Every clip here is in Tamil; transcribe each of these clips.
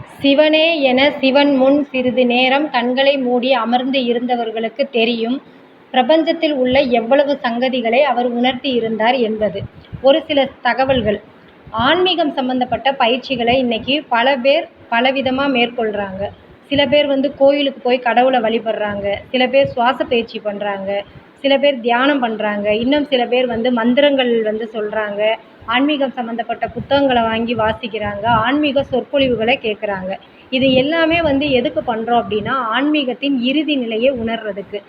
சிவனே என சிவன் முன் சிறிது நேரம் கண்களை மூடி அமர்ந்து இருந்தவர்களுக்குத் தெரியும், பிரபஞ்சத்தில் உள்ள எவ்வளவு சங்கதிகளை அவர் உணர்த்தி இருந்தார் என்பது. ஒரு சில தகவல்கள். ஆன்மீகம் சம்பந்தப்பட்ட பயிற்சிகளை இன்னைக்கு பல பேர் பலவிதமா மேற்கொள்றாங்க. சில பேர் கோயிலுக்கு போய் கடவுளை வழிபடுறாங்க. சில பேர் சுவாச பயிற்சி பண்றாங்க. சில பேர் தியானம் பண்றாங்க. இன்னும் சில பேர் மந்திரங்கள் சொல்றாங்க. ஆன்மீகம் சம்பந்தப்பட்ட புத்தகங்களை வாங்கி வாசிக்கிறாங்க. ஆன்மீக சொற்பொழிவுகளை கேட்குறாங்க. இது எல்லாமே எதுக்கு பண்ணுறோம் அப்படின்னா, ஆன்மீகத்தின் இறுதி நிலையை உணர்றதுக்கு.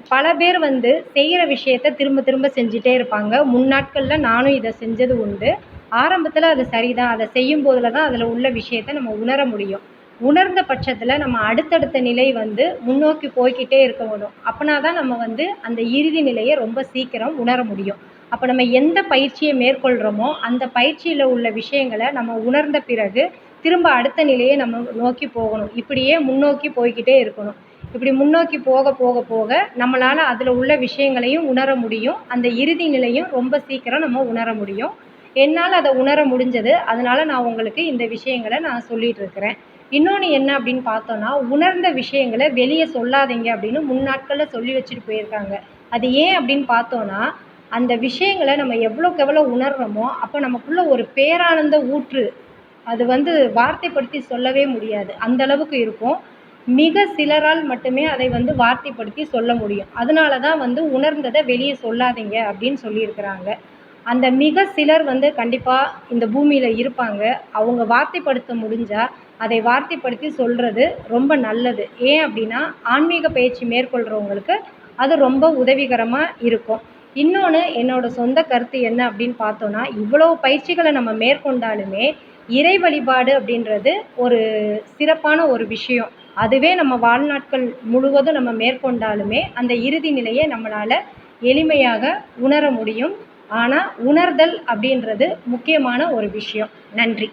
பல பேர் செய்கிற விஷயத்த திரும்ப திரும்ப செஞ்சுட்டே இருப்பாங்க. முன்னாட்களில் நானும் இதை செஞ்சது உண்டு. ஆரம்பத்தில் அது சரிதான். அதை செய்யும் போதில் தான் அதில் உள்ள விஷயத்த நம்ம உணர முடியும். உணர்ந்த பட்சத்தில் நம்ம அடுத்தடுத்த நிலை முன்னோக்கி போய்க்கிட்டே இருக்கணும். அப்படின்னா தான் நம்ம அந்த இறுதி நிலையை ரொம்ப சீக்கிரம் உணர முடியும். அப்போ நம்ம எந்த பயிற்சியை மேற்கொள்கிறோமோ அந்த பயிற்சியில் உள்ள விஷயங்களை நம்ம உணர்ந்த பிறகு திரும்ப அடுத்த நிலையை நம்ம நோக்கி போகணும். இப்படியே முன்னோக்கி போய்கிட்டே இருக்கணும். இப்படி முன்னோக்கி போக போக போக நம்மளால் அதில் உள்ள விஷயங்களையும் உணர முடியும். அந்த இறுதி நிலையும் ரொம்ப சீக்கிரம் நம்ம உணர முடியும். என்னால் அதை உணர முடிஞ்சது. அதனால் நான் உங்களுக்கு இந்த விஷயங்களை நான் சொல்லிகிட்டு இருக்கிறேன். இன்னொன்று என்ன அப்படின்னு பார்த்தோன்னா, உணர்ந்த விஷயங்களை வெளியே சொல்லாதீங்க அப்படின்னு முன்னாட்களில் சொல்லி வச்சுட்டு போயிருக்காங்க. அது ஏன் அப்படின்னு பார்த்தோன்னா, அந்த விஷயங்களை நம்ம எவ்வளோக்கு எவ்வளோ உணர்கிறோமோ அப்போ நமக்குள்ள ஒரு பேரானந்த ஊற்று அது வார்த்தைப்படுத்தி சொல்லவே முடியாது. அந்த அளவுக்கு இருக்கும். மிக சிலரால் மட்டுமே அதை வார்த்தைப்படுத்தி சொல்ல முடியும். அதனால தான் உணர்ந்ததை வெளியே சொல்லாதீங்க அப்படின்னு சொல்லியிருக்கிறாங்க. அந்த மிக சிலர் கண்டிப்பாக இந்த பூமியில் இருப்பாங்க. அவங்க வார்த்தைப்படுத்த முடிஞ்சால் அதை வார்த்தைப்படுத்தி சொல்கிறது ரொம்ப நல்லது. ஏன் அப்படின்னா, ஆன்மீக பயிற்சி மேற்கொள்கிறவங்களுக்கு அது ரொம்ப உதவிகரமாக இருக்கும். இன்னொன்று, என்னோட சொந்த கருத்து என்ன அப்படின்னு பார்த்தோன்னா, இவ்வளோ பயிற்சிகளை நம்ம மேற்கொண்டாலுமே இறை வழிபாடு அப்படின்றது ஒரு சிறப்பான ஒரு விஷயம். அதுவே நம்ம வாழ்நாட்கள் முழுவதும் நம்ம மேற்கொண்டாலுமே அந்த இறுதி நிலையை நம்மளால் எளிமையாக உணர முடியும். ஆனால் உணர்தல் அப்படின்றது முக்கியமான ஒரு விஷயம். நன்றி.